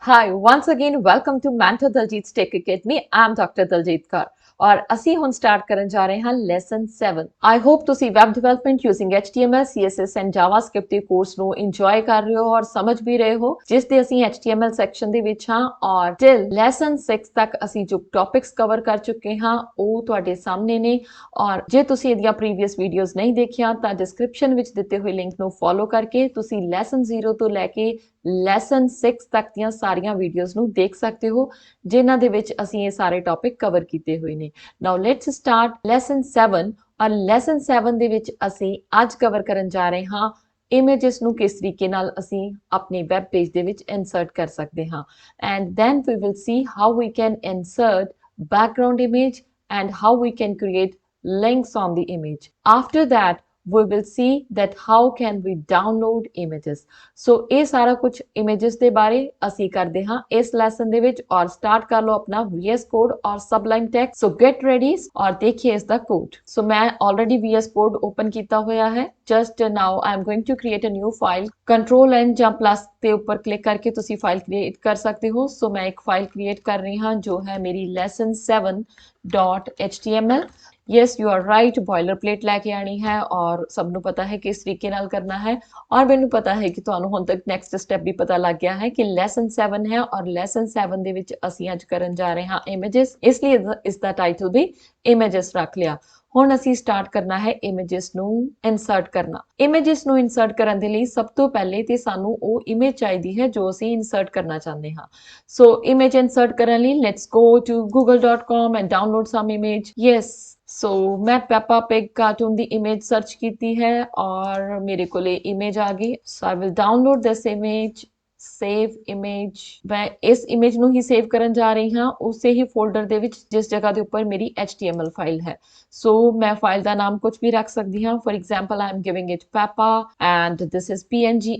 Hi, once again, welcome to Mentor Daljit's Tech Academy. I'm Dr. Daljit Kaur और ਅਸੀਂ ਹੁਣ start ਕਰਨ ਜਾ ਰਹੇ ਹਾਂ ਲੈਸਨ 7 ਆਈ ਹੋਪ ਤੁਸੀਂ web development using HTML CSS and JavaScript ਦੇ ਕੋਰਸ ਨੂੰ ਇੰਜੋਏ ਕਰ ਰਹੇ ਹੋ ਔਰ ਸਮਝ ਵੀ ਰਹੇ ਹੋ ਜਿਸ ਦੇ ਅਸੀਂ HTML ਸੈਕਸ਼ਨ ਦੇ ਵਿੱਚ ਹਾਂ ਔਰ ਟਿਲ ਲੈਸਨ 6 ਤੱਕ ਅਸੀਂ ਜੋ ਟੌਪਿਕਸ ਕਵਰ ਕਰ ਚੁੱਕੇ ਹਾਂ ਉਹ ਤੁਹਾਡੇ ਸਾਹਮਣੇ ਨੇ ਔਰ ਜੇ ਤੁਸੀਂ ਇਹਦੀਆਂ ਪ੍ਰੀਵੀਅਸ ਵੀਡੀਓਜ਼ ਨਹੀਂ ਦੇਖਿਆ ਤਾਂ ਡਿਸਕ੍ਰਿਪਸ਼ਨ ਵਿੱਚ ਦਿੱਤੇ ਹੋਏ ਲਿੰਕ ਨੂੰ ਫੋਲੋ ਕਰਕੇ ਤੁਸੀਂ ਲੈਸਨ 0 ਤੋਂ ਲੈ ਕੇ ਲੈਸਨ 6 ਤੱਕ ਦੀਆਂ ਸਾਰੀਆਂ ਵੀਡੀਓਜ਼ ਨੂੰ ਦੇਖ ਸਕਦੇ ਹੋ ਜਿਨ੍ਹਾਂ ਦੇ ਵਿੱਚ ਅਸੀਂ ਇਹ ਸਾਰੇ ਟੌਪਿਕ ਕਵਰ ਕੀਤੇ ਹੋਏ ਨੇ ਨਾਓ ਲੈਟਸ ਸਟਾਰਟ ਲੈਸਨ 7 ਔਰ ਲੈਸਨ 7 ਦੇ ਵਿੱਚ ਅਸੀਂ ਅੱਜ ਕਵਰ ਕਰਨ ਜਾ ਰਹੇ ਹਾਂ ਇਮੇजेस ਨੂੰ ਕਿਸ ਤਰੀਕੇ ਨਾਲ ਅਸੀਂ ਆਪਣੇ ਵੈਬ ਪੇਜ ਦੇ ਵਿੱਚ ਇਨਸਰਟ ਕਰ ਸਕਦੇ ਹਾਂ and then we will see how we can insert background image and how we can create links on the image. After that, we will see that how can we download images. So ਇਹ ਸਾਰਾ ਕੁਝ images ਦੇ ਬਾਰੇ ਅਸੀਂ ਕਰਦੇ ਹਾਂ ਇਸ lesson ਦੇ ਵਿੱਚ ਔਰ ਸਟਾਰਟ ਕਰ ਲਓ ਆਪਣਾ VS Code ਔਰ Sublime Text. So get ready ਔਰ ਦੇਖिए ਇਸ ਦਾ ਕੋਡ. So ਮੈਂ already VS Code open ਕੀਤਾ ਹੋਇਆ ਹੈ. Just now I am going to create a new file. Control N ਜਾਂ plus ਦੇ ਉੱਪਰ ਕਲਿੱਕ ਕਰਕੇ ਤੁਸੀਂ ਫਾਈਲ ਕ੍ਰੀਏਟ ਕਰ ਸਕਦੇ ਹੋ. So ਮੈਂ ਇੱਕ ਫਾਈਲ ਕ੍ਰੀਏਟ ਕਰ ਰਹੀ ਹਾਂ ਜੋ ਹੈ ਮੇਰੀ lesson7.html. Yes you are right boilerplate ਲੈ ਕੇ ਆਣੀ ਹੈ ਔਰ ਸਭ ਨੂੰ ਪਤਾ ਹੈ ਕਿਸ ਤਰੀਕੇ ਨਾਲ ਕਰਨਾ ਹੈ ਔਰ ਮੈਨੂੰ ਪਤਾ ਹੈ ਕਿ ਤੁਹਾਨੂੰ ਹੁਣ ਤੱਕ ਨੈਕਸਟ ਸਟੈਪ ਵੀ ਪਤਾ ਲੱਗ ਗਿਆ ਹੈ ਕਿ ਲੈਸਨ 7 ਹੈ ਔਰ ਲੈਸਨ 7 ਦੇ ਵਿੱਚ ਅਸੀਂ ਅੱਜ ਕਰਨ ਜਾ ਰਹੇ ਹਾਂ ਇਮੇजेस ਇਸ ਲਈ ਇਸ ਦਾ ਟਾਈਟਲ ਵੀ ਇਮੇजेस ਰੱਖ ਲਿਆ ਹੁਣ ਅਸੀਂ ਸਟਾਰਟ ਕਰਨਾ ਹੈ ਇਮੇजेस ਨੂੰ ਇਨਸਰਟ ਕਰਨਾ ਇਮੇजेस ਨੂੰ ਇਨਸਰਟ ਕਰਨ ਦੇ ਲਈ ਸਭ ਤੋਂ ਪਹਿਲੇ ਤੇ ਸਾਨੂੰ ਉਹ ਇਮੇਜ ਚਾਹੀਦੀ ਹੈ ਜੋ ਅਸੀਂ ਇਨਸਰਟ ਕਰਨਾ ਚਾਹੁੰਦੇ ਹਾਂ ਸੋ ਇਮੇਜ ਇਨਸਰਟ ਕਰਨ ਲਈ let's go to google.com and download some image yes so मैं पेपा पिग कार्टून दी इमेज सर्च की है और मेरे को इमेज आ गई so I will download this image save image मैं इस इमेज ਨੂੰ ਹੀ ਸੇਵ ਕਰਨ ਜਾ ਰਹੀ ਹਾਂ ਉਸੇ ਹੀ ਫੋਲਡਰ ਦੇ ਵਿੱਚ ਜਿਸ ਜਗ੍ਹਾ ਦੇ ਉੱਪਰ ਮੇਰੀ HTML ਫਾਈਲ ਹੈ ਸੋ ਮੈਂ ਫਾਈਲ ਦਾ ਨਾਮ ਕੁਝ ਵੀ ਰੱਖ ਸਕਦੀ ਹਾਂ for example I am giving it Peppa and this is PNG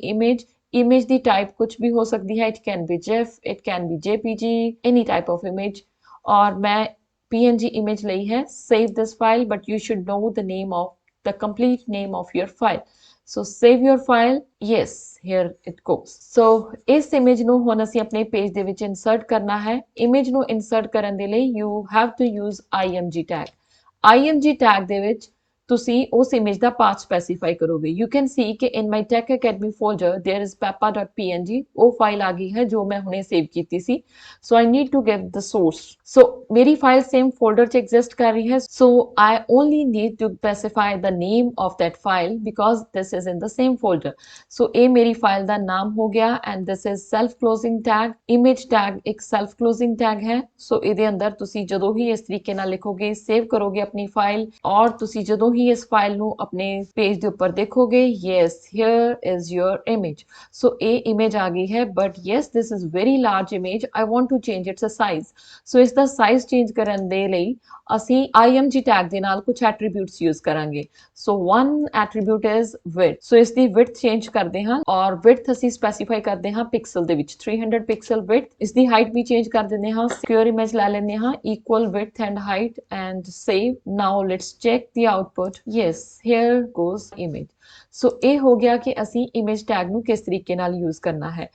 image the type कुछ भी हो सकती है it can be GIF it can be JPG any type of image और मैं PNG image ਲਈ ਹੈ save this file but you should know the name of the complete name of your file so save your file yes here it goes so ਇਸ image ਨੂੰ ਹੁਣ ਅਸੀਂ ਆਪਣੇ page ਦੇ ਵਿੱਚ insert ਕਰਨਾ ਹੈ image ਨੂੰ insert ਕਰਨ ਦੇ ਲਈ you have to use img tag ਦੇ ਵਿੱਚ ਤੁਸੀਂ ਉਸ ਇਮੇਜ ਦਾ ਪਾਥ ਸਪੈਸੀਫਾਈ ਕਰੋਗੇ ਯੂ ਕੈਨ ਸੀ ਕਿ in my tech academy folder there is peppa.png ਉਹ ਫਾਈਲ ਆ ਗਈ ਹੈ ਜੋ ਮੈਂ ਹੁਣੇ ਸੇਵ ਕੀਤੀ ਸੀ so I need to give the source so ਮੇਰੀ ਫਾਈਲ ਸੇਮ ਫੋਲਡਰ 'ਚ ਐਗਜ਼ਿਸਟ ਕਰ ਰਹੀ ਹੈ so I only need to specify the name of that file because this is in the same folder so ਇਹ ਮੇਰੀ file ਦਾ ਨਾਮ ਹੋ ਗਿਆ and this is self closing tag image tag ਇੱਕ ਸੈਲਫ ਕਲੋਜ਼ਿੰਗ ਟੈਗ ਹੈ so ਇਹਦੇ ਅੰਦਰ ਤੁਸੀਂ ਜਦੋਂ ਹੀ ਇਸ ਤਰੀਕੇ ਨਾਲ ਲਿਖੋਗੇ ਸੇਵ ਕਰੋਗੇ ਆਪਣੀ ਫਾਈਲ ਔਰ ਤੁਸੀਂ ਜਦੋਂ ਹੀ ਇਸ ਫਾਈਲ ਨੂੰ ਆਪਣੇ ਪੇਜ ਦੇ ਉੱਪਰ ਦੇਖੋਗੇ yes here is your image so ਇਹ ਇਮੇਜ ਆ ਗਈ ਹੈ but yes this is very large image I want to change its size so ਇਸ ਦਾ ਸਾਈਜ਼ ਚੇਂਜ ਕਰਨ ਦੇ ਲਈ ਅਸੀਂ img ਟੈਗ ਦੇ ਨਾਲ ਕੁਝ ਐਟਰੀਬਿਊਟਸ ਯੂਜ਼ ਕਰਾਂਗੇ so one attribute is width so ਇਸ ਦੀ width ਚੇਂਜ ਕਰਦੇ ਹਾਂ ਔਰ width ਅਸੀਂ ਸਪੈਸੀਫਾਈ ਕਰਦੇ ਹਾਂ ਪਿਕਸਲ ਦੇ ਵਿੱਚ 300 ਪਿਕਸਲ width ਇਸ ਦੀ ਹਾਈਟ ਵੀ ਚੇਂਜ ਕਰ ਦਿੰਦੇ ਹਾਂ ਸਿਕਿਉਰ ਇਮੇਜ ਲੈ ਲੈਂਦੇ ਹਾਂ equal width and height and save now let's check the output yes here goes image so ਇਹ ਹੋ ਗਿਆ ਕਿ ਅਸੀਂ image tag ਨੂੰ ਕਿਸ ਤਰੀਕੇ ਨਾਲ ਯੂਜ਼ ਕਰਨਾ ਹੈ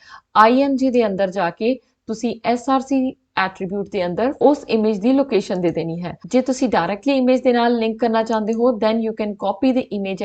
img ਦੇ ਅੰਦਰ ਜਾ ਕੇ ਤੁਸੀਂ src ਐਟਰੀਬਿਊਟ ਦੇ ਅੰਦਰ ਉਸ ਇਮੇਜ ਦੀ ਲੋਕੇਸ਼ਨ ਦੇ ਦੇਣੀ ਹੈ ਜੇ ਤੁਸੀਂ ਡਾਇਰੈਕਟਲੀ ਇਮੇਜ ਦੇ ਨਾਲ ਲਿੰਕ ਕਰਨਾ ਚਾਹੁੰਦੇ ਹੋ then you can copy the image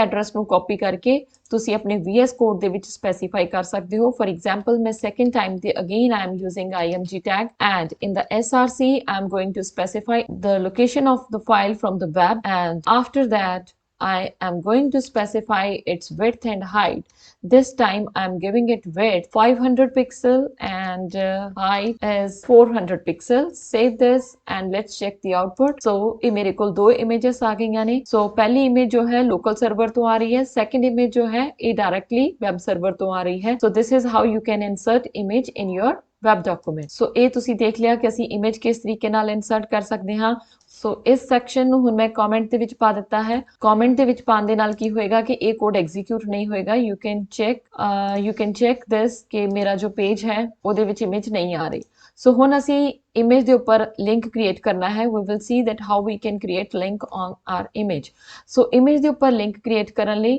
address ਨੂੰ ਕਾਪੀ ਕਰਕੇ ਤੁਸੀਂ ਆਪਣੇ VS Code ਦੇ ਵਿੱਚ ਸਪੈਸੀਫਾਈ ਕਰ ਸਕਦੇ ਹੋ ਫॉर एग्जांपल मैं सेकंड टाइम ਤੇ again I am using img tag and in the src I am going to specify the location of the file from the web and after that I am going to specify its width and height. This time I am giving it width 500 pixel and height is 400 pixel. Save this and let's check the output. So ये मेरे को दो images आ गई ने. So पहली image जो है local server तो आ रही है. Second image जो है ये directly web server तो आ रही है. So this is how you can insert image in your web document. So ਇਹ ਤੁਸੀਂ ਦੇਖ ਲਿਆ ਕਿ ਅਸੀਂ image ਕਿਸ ਤਰੀਕੇ ਨਾਲ insert ਕਰ ਸਕਦੇ ਹਾਂ ਸੋ ਇਸ ਸੈਕਸ਼ਨ ਨੂੰ ਹੁਣ ਮੈਂ ਕਮੈਂਟ ਦੇ ਵਿੱਚ ਪਾ ਦਿੱਤਾ ਹੈ ਕਮੈਂਟ ਦੇ ਵਿੱਚ ਪਾਉਣ ਦੇ ਨਾਲ ਕੀ ਹੋਏਗਾ ਕਿ ਇਹ ਕੋਡ ਐਗਜ਼ੀਕਿਊਟ ਨਹੀਂ ਹੋਏਗਾ ਯੂ ਕੈਨ ਚੈੱਕ ਦਿਸ ਕਿ ਮੇਰਾ ਜੋ ਪੇਜ ਹੈ ਉਹਦੇ ਵਿੱਚ ਇਮੇਜ ਨਹੀਂ ਆ ਰਹੀ ਸੋ ਹੁਣ ਅਸੀਂ ਇਮੇਜ ਦੇ ਉੱਪਰ ਲਿੰਕ ਕ੍ਰੀਏਟ ਕਰਨਾ ਹੈ we will see that how we can create link on our image so image ਦੇ ਉੱਪਰ ਲਿੰਕ ਕ੍ਰੀਏਟ ਕਰਨ ਲਈ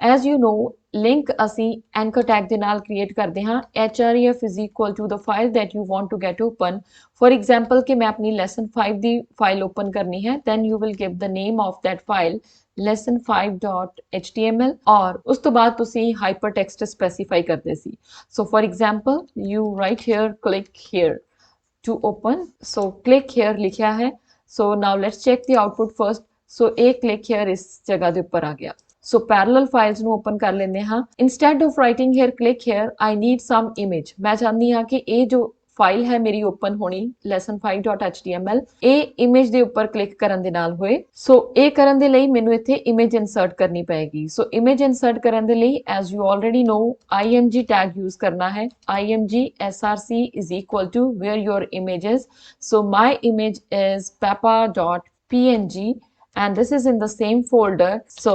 ਐਜ਼ ਯੂ ਨੋ ਲਿੰਕ ਅਸੀਂ ਐਂਕਰ ਟੈਗ ਦੇ ਨਾਲ ਕ੍ਰੀਏਟ ਕਰਦੇ ਹਾਂ href is equal to the file that you want to get open. For example ਕਿ ਮੈਂ ਆਪਣੀ lesson 5 ਦੀ ਫਾਈਲ ਓਪਨ ਕਰਨੀ ਹੈ, then you will give the name of that file lesson5.html ਔਰ ਉਸ ਤੋਂ ਬਾਅਦ ਤੁਸੀਂ hypertext specify ਕਰਦੇ ਸੀ. So for example you write here click here to open. So click here ਲਿਖਿਆ ਹੈ. So now let's check the output first. So a click here ਇਸ ਜਗ੍ਹਾ ਦੇ ਉੱਪਰ ਆ ਗਿਆ. So parallel files ਨੂੰ open ਕਰ ਲੈਂਦੇ ਹਾਂ. Instead of writing here click here I need some image. ਮੈਂ ਚਾਹੁੰਦੀ ਹਾਂ ਕਿ ਇਹ ਜੋ ਫਾਈਲ ਹੈ ਮੇਰੀ ਓਪਨ ਹੋਣੀ lesson5.html ਇਹ ਇਮੇਜ ਦੇ ਉੱਪਰ ਕਲਿੱਕ ਕਰਨ ਦੇ ਨਾਲ ਹੋਏ. ਸੋ ਇਹ ਕਰਨ ਦੇ ਲਈ ਮੈਨੂੰ ਇੱਥੇ ਇਮੇਜ ਇਨਸਰਟ ਕਰਨੀ ਪਏਗੀ. ਸੋ ਇਮੇਜ ਇਨਸਰਟ ਕਰਨ ਦੇ ਲਈ as you already know img tag use ਕਰਨਾ ਹੈ. img src is equal to where your image is. So my image is peppa.png and this is in the same folder. So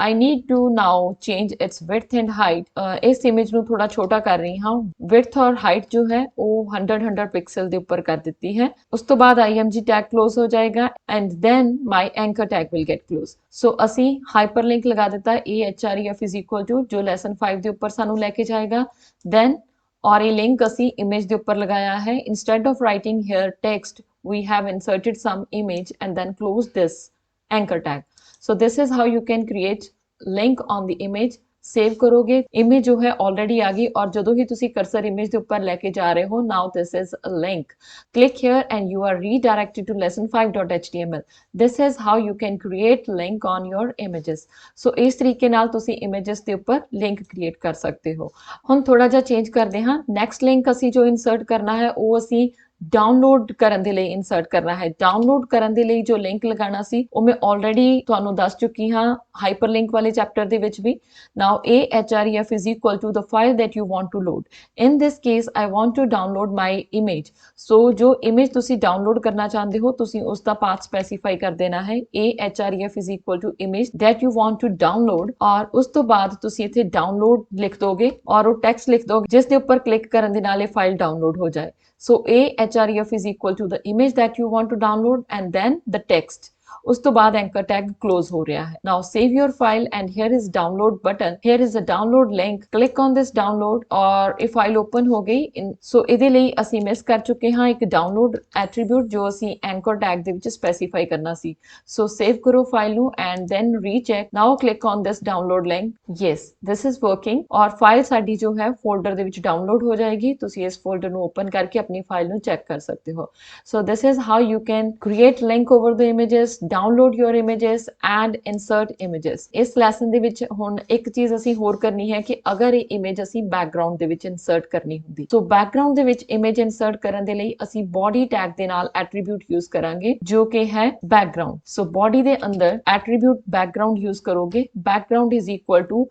I need to now change its width and height. इस image ਨੂੰ थोड़ा छोटा कर रही ਹਾਂ. width और height जो है वो 100 pixel ਦੇ ਉੱਪਰ ਕਰ ਦਿੱਤੀ ਹੈ. ਉਸ ਤੋਂ ਬਾਅਦ img tag close ਹੋ ਜਾਏਗਾ and then my anchor tag will get close. So ਅਸੀਂ hyperlink ਲਗਾ ਦਿੱਤਾ href is equal to ਜੋ lesson 5 ਦੇ ਉੱਪਰ ਸਾਨੂੰ ਲੈ ਕੇ ਜਾਏਗਾ. Then और ये link ਅਸੀਂ image ਦੇ ਉੱਪਰ ਲਗਾਇਆ ਹੈ. Instead of writing here text we have inserted some image and then close this anchor tag. So this is how you can create link on the image. Save करोगे image जो है already आ गई और ਜਦੋਂ ਹੀ ਤੁਸੀਂ ਕਰਸਰ ਇਮੇਜ ਦੇ ਉੱਪਰ ਲੈ ਕੇ ਜਾ ਰਹੇ ਹੋ now this is a link. Click here and you are redirected to lesson5.html. This is how you can create link on your images. So ਇਸ ਤਰੀਕੇ ਨਾਲ ਤੁਸੀਂ images ਦੇ ਉੱਪਰ ਲਿੰਕ ਕ੍ਰੀਏਟ ਕਰ ਸਕਦੇ ਹੋ. ਹੁਣ ਥੋੜਾ ਜਿਹਾ ਚੇਂਜ ਕਰਦੇ ਹਾਂ. ਨੈਕਸਟ ਲਿੰਕ ਅਸੀਂ ਜੋ ਇਨਸਰਟ ਕਰਨਾ ਹੈ ਉਹ ਅਸੀਂ ਡਾਊਨਲੋਡ ਕਰਨ ਦੇ ਲਈ ਇਨਸਰਟ ਕਰਨਾ ਹੈ. ਡਾਊਨਲੋਡ ਕਰਨ ਦੇ ਲਈ ਜੋ ਲਿੰਕ ਲਗਾਉਣਾ ਸੀ ਉਹ ਮੈਂ ਆਲਰੇਡੀ ਤੁਹਾਨੂੰ ਦੱਸ ਚੁੱਕੀ ਹਾਂ ਹਾਈਪਰਲਿੰਕ ਵਾਲੇ ਚੈਪਟਰ ਦੇ ਵਿੱਚ ਵੀ. ਨਾਓ href is equal to the file that you want to load. In this case I want to download my image. So ਜੋ ਇਮੇਜ ਤੁਸੀਂ ਡਾਊਨਲੋਡ ਕਰਨਾ ਚਾਹੁੰਦੇ ਹੋ ਤੁਸੀਂ ਉਸ ਦਾ ਪਾਥ ਸਪੈਸੀਫਾਈ ਕਰ ਦੇਣਾ ਹੈ href is equal to image that you want to download ਔਰ ਉਸ ਤੋਂ ਬਾਅਦ ਤੁਸੀਂ ਇੱਥੇ ਡਾਊਨਲੋਡ ਲਿਖ ਦੋਗੇ ਔਰ ਉਹ ਟੈਕਸਟ ਲਿਖ ਦੋਗੇ ਜਿਸ ਦੇ ਉੱਪਰ ਕਲਿੱਕ ਕਰਨ ਦੇ ਨਾਲ ਇਹ ਫਾਈਲ ਡਾਊਨਲੋਡ ਹੋ ਜਾਏ. So href is equal to the image that you want to download and then the text. ਉਸ ਤੋਂ ਬਾਅਦ anchor tag close ਹੋ ਰਿਹਾ ਹੈ. Now save your file and here is download button. Here is a download link. Click on this download और ਇਹ file open ਹੋ ਗਈ. So ਇਹਦੇ ਲਈ ਅਸੀਂ ਮਿਸ ਕਰ ਚੁੱਕੇ ਹਾਂ ਇੱਕ download attribute ਜੋ ਅਸੀਂ anchor tag ਦੇ ਵਿੱਚ specify ਕਰਨਾ ਸੀ. So save ਕਰੋ file ਨੂੰ and then recheck. Now click on this download link. Yes, this is working ਔਰ file ਸਾਡੀ ਜੋ ਹੈ folder ਦੇ ਵਿੱਚ download ਹੋ ਜਾਏਗੀ. ਤੁਸੀਂ ਇਸ folder ਨੂੰ open ਕਰਕੇ ਆਪਣੀ file ਨੂੰ check ਕਰ ਸਕਦੇ ਹੋ. So this is how you can create link over the images, download your images and insert images. ਇਸ ਲੈਸਨ ਦੇ ਵਿੱਚ ਹੁਣ ਇੱਕ ਚੀਜ਼ ਅਸੀਂ ਹੋਰ ਕਰਨੀ ਹੈ ਕਿ ਅਗਰ ਇਹ ਇਮੇਜ ਅਸੀਂ ਬੈਕਗ੍ਰਾਉਂਡ ਦੇ ਵਿੱਚ ਇਨਸਰਟ ਕਰਨੀ ਹੁੰਦੀ ਸੋ ਬੈਕਗ੍ਰਾਉਂਡ ਦੇ ਵਿੱਚ ਇਮੇਜ ਇਨਸਰਟ ਕਰਨ ਦੇ ਲਈ ਅਸੀਂ ਬੋਡੀ ਟੈਗ ਦੇ ਨਾਲ ਐਟਰੀਬਿਊਟ ਯੂਜ਼ ਕਰਾਂਗੇ ਜੋ ਕਿ ਹੈ ਬੈਕਗ੍ਰਾਉਂਡ. ਸੋ ਬੋਡੀ ਦੇ ਅੰਦਰ ਐਟਰੀਬਿਊਟ ਬੈਕਗ੍ਰਾਉਂਡ ਯੂਜ਼ ਕਰੋਗੇ. Background is equal to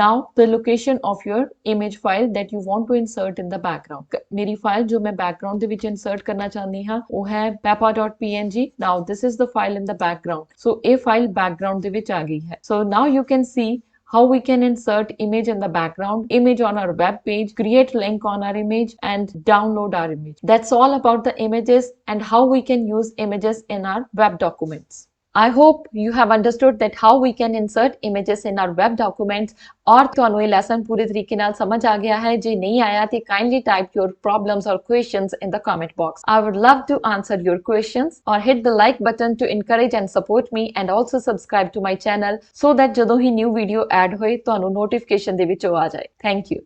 now the location of your image file that you want to insert in the background. ਮੇਰੀ ਫਾਈਲ ਜੋ ਮੈਂ ਬੈਕਗ੍ਰਾਉਂਡ ਦੇ ਵਿੱਚ ਇਨਸਰਟ ਕਰਨਾ ਚਾਹੁੰਦੀ ਹਾਂ ਉਹ ਹੈ peppa.png. Now this is the file in the background. So a file background ਦੇ ਵਿੱਚ ਆ ਗਈ ਹੈ. So now you can see how we can insert image in the background, image on our web page, create link on our image and download our image. That's all about the images and how we can use images in our web documents. I hope you have understood that how we can insert images in our web documents और ਤੁਹਾਨੂੰ ਇਹ lesson ਪੂਰੇ ਤਰੀਕੇ ਨਾਲ ਸਮਝ ਆ ਗਿਆ ਹੈ. ਜੇ ਨਹੀਂ ਆਇਆ ਤੇ kindly type your problems or questions in the comment box. I would love to answer your questions or hit the like button to encourage and support me and also subscribe to my channel so that ਜਦੋਂ ਹੀ new video add ਹੋਏ ਤੁਹਾਨੂੰ notification ਦੇ ਵਿੱਚ ਆ ਜਾਏ. Thank you.